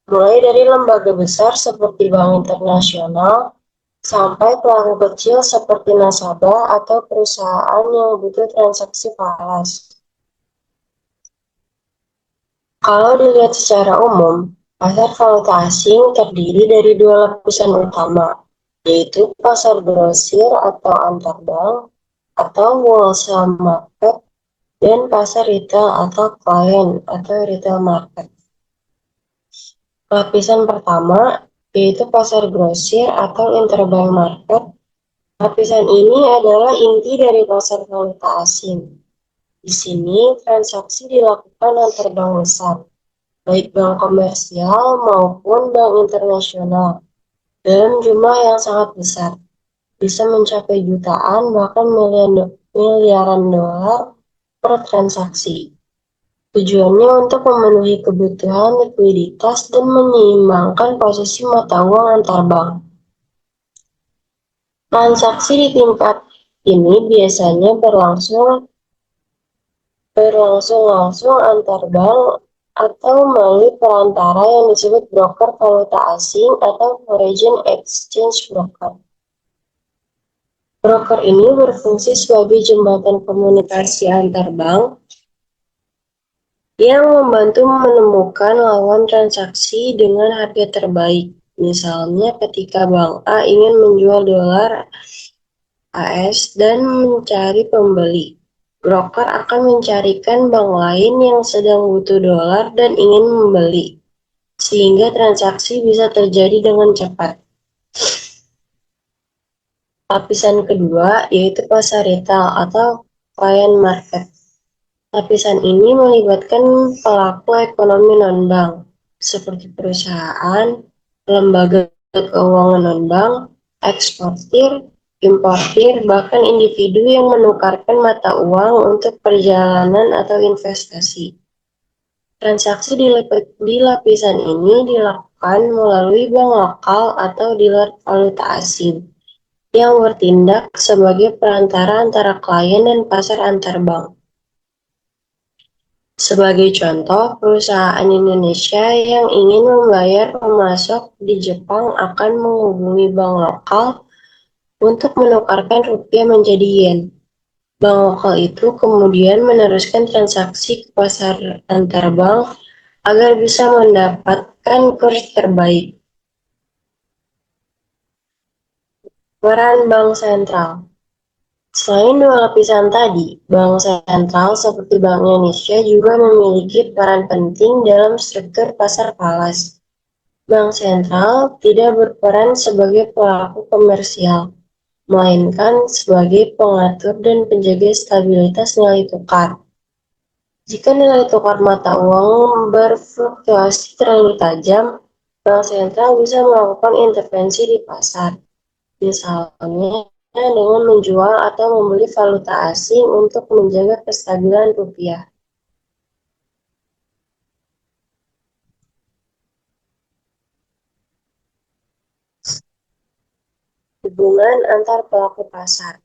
mulai dari lembaga besar seperti Bank Internasional sampai pelaku kecil seperti nasabah atau perusahaan yang butuh transaksi falas. Kalau dilihat secara umum, pasar valuta asing terdiri dari dua lapisan utama, yaitu pasar grosir atau antar bank atau wholesale market dan pasar retail atau client atau retail market. Lapisan pertama yaitu pasar grosir atau interbank market. Lapisan ini adalah inti dari pasar valuta asing. Di sini transaksi dilakukan antar bank besar, baik bank komersial maupun bank internasional, dalam jumlah yang sangat besar, bisa mencapai jutaan bahkan miliaran dolar per transaksi. Tujuannya untuk memenuhi kebutuhan likuiditas dan menyeimbangkan posisi mata uang antar bank. Transaksi di tingkat ini biasanya berlangsung langsung antar bank atau melalui perantara yang disebut broker valuta asing atau foreign exchange broker. Broker ini berfungsi sebagai jembatan komunikasi antar bank yang membantu menemukan lawan transaksi dengan harga terbaik. Misalnya ketika Bank A ingin menjual dolar AS dan mencari pembeli, broker akan mencarikan bank lain yang sedang butuh dolar dan ingin membeli, sehingga transaksi bisa terjadi dengan cepat. Lapisan kedua yaitu pasar retail atau client market. Lapisan ini melibatkan pelaku ekonomi non-bank, seperti perusahaan, lembaga keuangan non-bank, eksportir, importir, bahkan individu yang menukarkan mata uang untuk perjalanan atau investasi. Transaksi di lapisan ini dilakukan melalui bank lokal atau dealer valuta asing yang bertindak sebagai perantara antara klien dan pasar antar bank. Sebagai contoh, perusahaan Indonesia yang ingin membayar pemasok di Jepang akan menghubungi bank lokal untuk menukarkan rupiah menjadi yen. Bank lokal itu kemudian meneruskan transaksi ke pasar antar bank agar bisa mendapatkan kurs terbaik. Peran bank sentral. Selain dua lapisan tadi, bank sentral seperti Bank Indonesia juga memiliki peran penting dalam struktur pasar falas. Bank sentral tidak berperan sebagai pelaku komersial, melainkan sebagai pengatur dan penjaga stabilitas nilai tukar. Jika nilai tukar mata uang berfluktuasi terlalu tajam, bank sentral bisa melakukan intervensi di pasar. Misalnya dengan menjual atau membeli valuta asing untuk menjaga kestabilan rupiah. Hubungan antar pelaku pasar.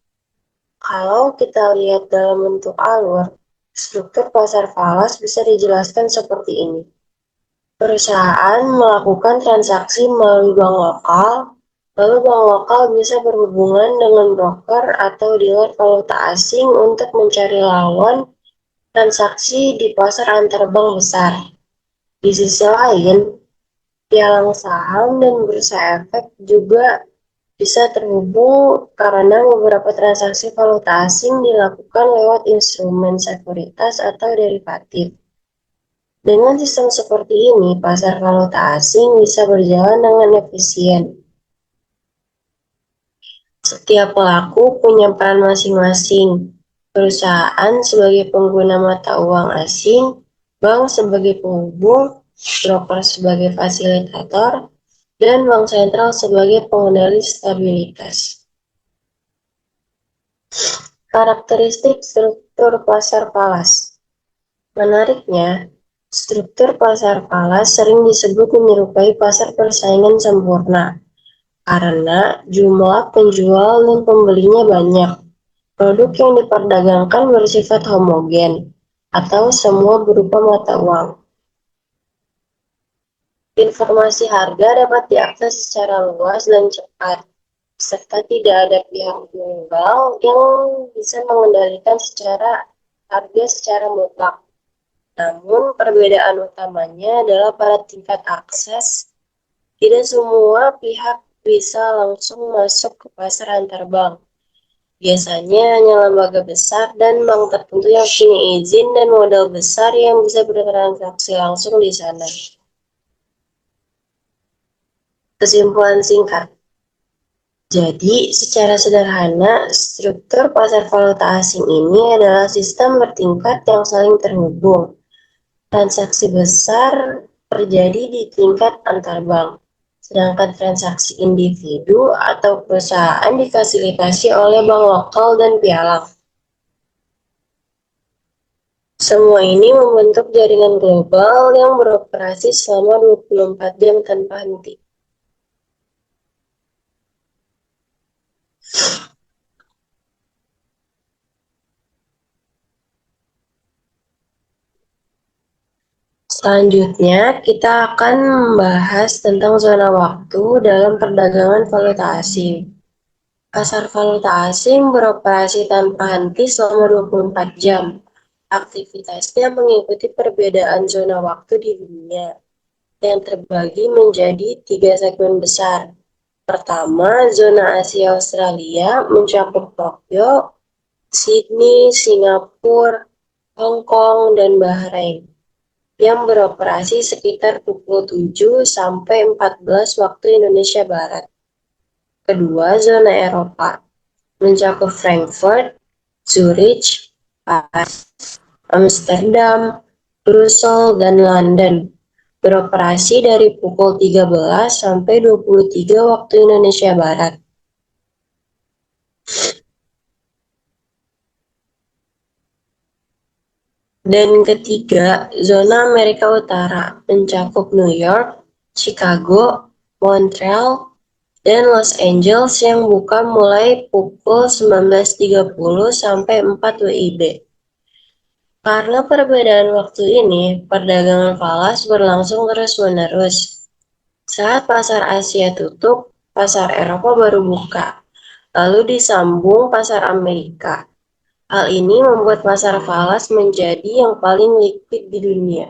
Kalau kita lihat dalam bentuk alur, struktur pasar falas bisa dijelaskan seperti ini. Perusahaan melakukan transaksi melalui bank lokal, lalu bank lokal bisa berhubungan dengan broker atau dealer valuta asing untuk mencari lawan transaksi di pasar antar bank besar. Di sisi lain, pialang saham dan bursa efek juga bisa terhubung karena beberapa transaksi valuta asing dilakukan lewat instrumen sekuritas atau derivatif. Dengan sistem seperti ini, pasar valuta asing bisa berjalan dengan efisien. Setiap pelaku punya peran masing-masing. Perusahaan sebagai pengguna mata uang asing, bank sebagai penghubung, broker sebagai fasilitator, dan bank sentral sebagai pengendali stabilitas. Karakteristik struktur pasar falas. Menariknya, struktur pasar falas sering disebut menyerupai pasar persaingan sempurna karena jumlah penjual dan pembelinya banyak. Produk yang diperdagangkan bersifat homogen atau semua berupa mata uang. Informasi harga dapat diakses secara luas dan cepat, serta tidak ada pihak tunggal yang bisa mengendalikan harga secara mutlak. Namun, perbedaan utamanya adalah pada tingkat akses. Tidak semua pihak bisa langsung masuk ke pasar antar bank. Biasanya hanya lembaga besar dan bank tertentu yang punya izin dan modal besar yang bisa bertransaksi langsung di sana. Kesimpulan singkat. Jadi, secara sederhana, struktur pasar valuta asing ini adalah sistem bertingkat yang saling terhubung. Transaksi besar terjadi di tingkat antar bank, sedangkan transaksi individu atau perusahaan difasilitasi oleh bank lokal dan pialang. Semua ini membentuk jaringan global yang beroperasi selama 24 jam tanpa henti. Selanjutnya, kita akan membahas tentang zona waktu dalam perdagangan valuta asing. Pasar valuta asing beroperasi tanpa henti selama 24 jam. Aktivitasnya mengikuti perbedaan zona waktu di dunia, yang terbagi menjadi 3 segmen besar. Pertama, zona Asia Australia mencakup Tokyo, Sydney, Singapura, Hong Kong, dan Bahrain, yang beroperasi sekitar pukul 7 sampai 14 waktu Indonesia Barat. Kedua, zona Eropa mencakup Frankfurt, Zurich, Paris, Amsterdam, Brussels, dan London, beroperasi dari pukul 13 sampai 23 waktu Indonesia Barat. Dan ketiga, zona Amerika Utara mencakup New York, Chicago, Montreal, dan Los Angeles yang buka mulai pukul 19.30 sampai 4 WIB. Karena perbedaan waktu ini, perdagangan falas berlangsung terus-menerus. Saat pasar Asia tutup, pasar Eropa baru buka, lalu disambung pasar Amerika. Hal ini membuat pasar falas menjadi yang paling liquid di dunia.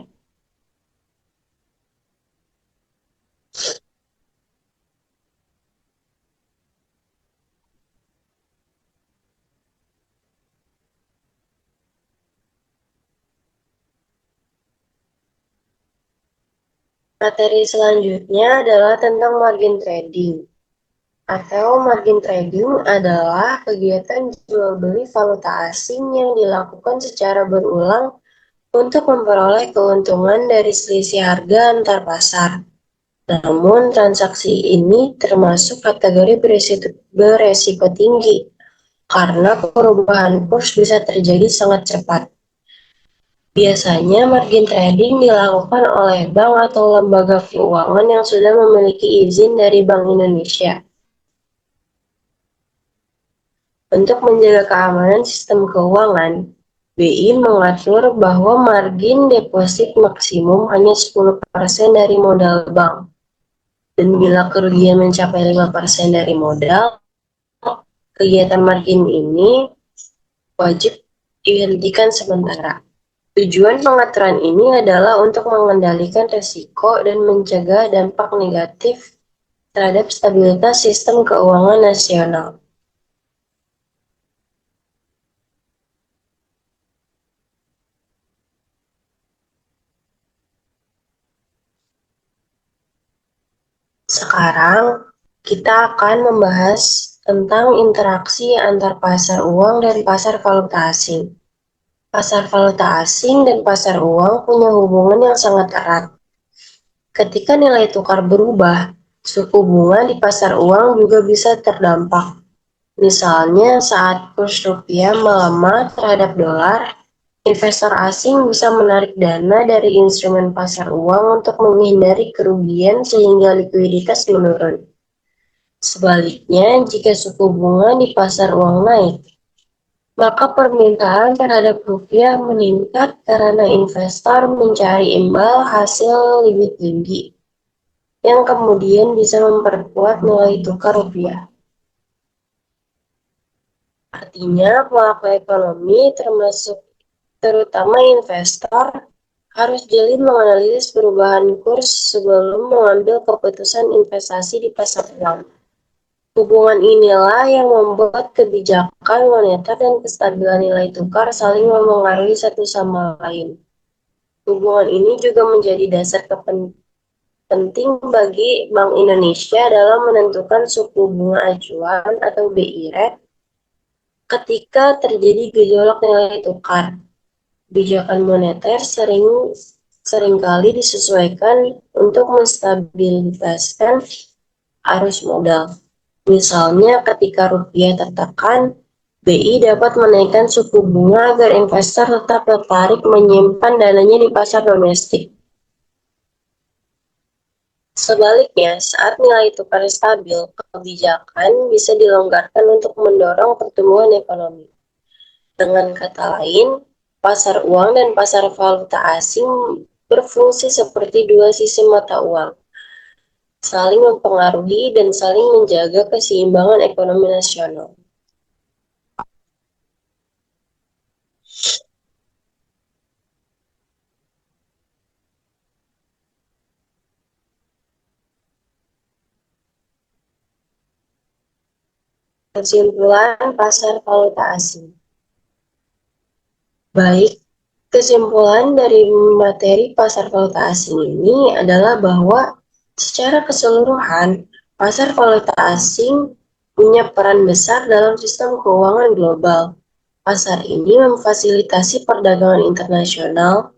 Materi selanjutnya adalah tentang margin trading. Atau margin trading adalah kegiatan jual beli valuta asing yang dilakukan secara berulang untuk memperoleh keuntungan dari selisih harga antar pasar. Namun transaksi ini termasuk kategori beresiko tinggi karena perubahan kurs bisa terjadi sangat cepat. Biasanya margin trading dilakukan oleh bank atau lembaga keuangan yang sudah memiliki izin dari Bank Indonesia. Untuk menjaga keamanan sistem keuangan, BI mengatur bahwa margin deposit maksimum hanya 10% dari modal bank. Dan bila kerugian mencapai 5% dari modal, kegiatan margin ini wajib dihentikan sementara. Tujuan pengaturan ini adalah untuk mengendalikan risiko dan mencegah dampak negatif terhadap stabilitas sistem keuangan nasional. Sekarang kita akan membahas tentang interaksi antar pasar uang dan pasar valuta asing. Pasar valuta asing dan pasar uang punya hubungan yang sangat erat. Ketika nilai tukar berubah, suku bunga di pasar uang juga bisa terdampak. Misalnya saat kurs rupiah melemah terhadap dolar, investor asing bisa menarik dana dari instrumen pasar uang untuk menghindari kerugian sehingga likuiditas menurun. Sebaliknya, jika suku bunga di pasar uang naik, maka permintaan terhadap rupiah meningkat karena investor mencari imbal hasil lebih tinggi, yang kemudian bisa memperkuat nilai tukar rupiah. Artinya, pelaku ekonomi terutama investor harus jeli menganalisis perubahan kurs sebelum mengambil keputusan investasi di pasar uang. Hubungan inilah yang membuat kebijakan moneter dan kestabilan nilai tukar saling memengaruhi satu sama lain. Hubungan ini juga menjadi dasar penting bagi Bank Indonesia dalam menentukan suku bunga acuan atau BI rate ketika terjadi gejolak nilai tukar. Kebijakan moneter seringkali disesuaikan untuk menstabiliskan arus modal. Misalnya ketika rupiah tertekan, BI dapat menaikkan suku bunga agar investor tetap tertarik menyimpan dananya di pasar domestik. Sebaliknya, saat nilai tukar stabil, kebijakan bisa dilonggarkan untuk mendorong pertumbuhan ekonomi. Dengan kata lain, pasar uang dan pasar valuta asing berfungsi seperti dua sisi mata uang, saling mempengaruhi dan saling menjaga keseimbangan ekonomi nasional. Kesimpulan pasar valuta asing. Baik, kesimpulan dari materi pasar valuta asing ini adalah bahwa secara keseluruhan, pasar valuta asing punya peran besar dalam sistem keuangan global. Pasar ini memfasilitasi perdagangan internasional,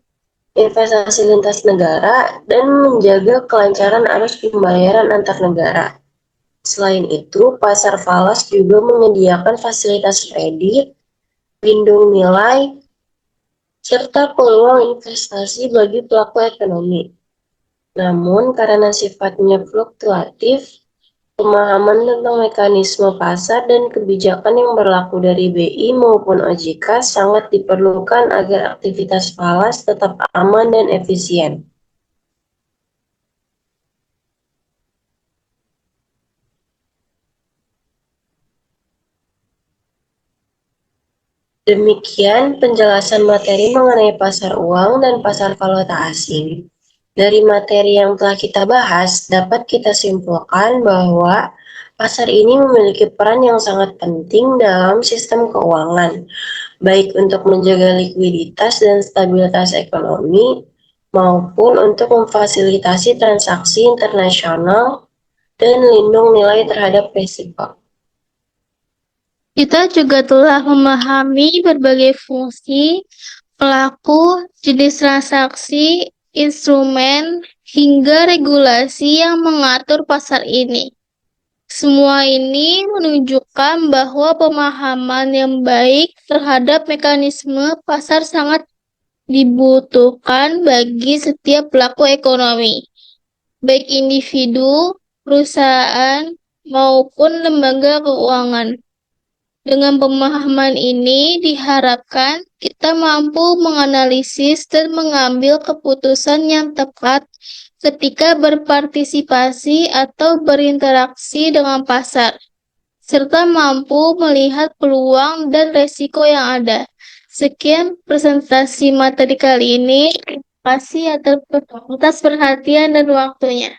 investasi lintas negara, dan menjaga kelancaran arus pembayaran antar negara. Selain itu, pasar falas juga menyediakan fasilitas kredit, lindung nilai, serta peluang investasi bagi pelaku ekonomi. Namun, karena sifatnya fluktuatif, pemahaman tentang mekanisme pasar dan kebijakan yang berlaku dari BI maupun OJK sangat diperlukan agar aktivitas falas tetap aman dan efisien. Demikian penjelasan materi mengenai pasar uang dan pasar valuta asing. Dari materi yang telah kita bahas, dapat kita simpulkan bahwa pasar ini memiliki peran yang sangat penting dalam sistem keuangan, baik untuk menjaga likuiditas dan stabilitas ekonomi, maupun untuk memfasilitasi transaksi internasional dan lindung nilai terhadap risiko. Kita juga telah memahami berbagai fungsi, pelaku, jenis transaksi, instrumen, hingga regulasi yang mengatur pasar ini. Semua ini menunjukkan bahwa pemahaman yang baik terhadap mekanisme pasar sangat dibutuhkan bagi setiap pelaku ekonomi, baik individu, perusahaan, maupun lembaga keuangan. Dengan pemahaman ini diharapkan kita mampu menganalisis dan mengambil keputusan yang tepat ketika berpartisipasi atau berinteraksi dengan pasar, serta mampu melihat peluang dan resiko yang ada. Sekian presentasi materi kali ini. Terima kasih atas perhatian dan waktunya.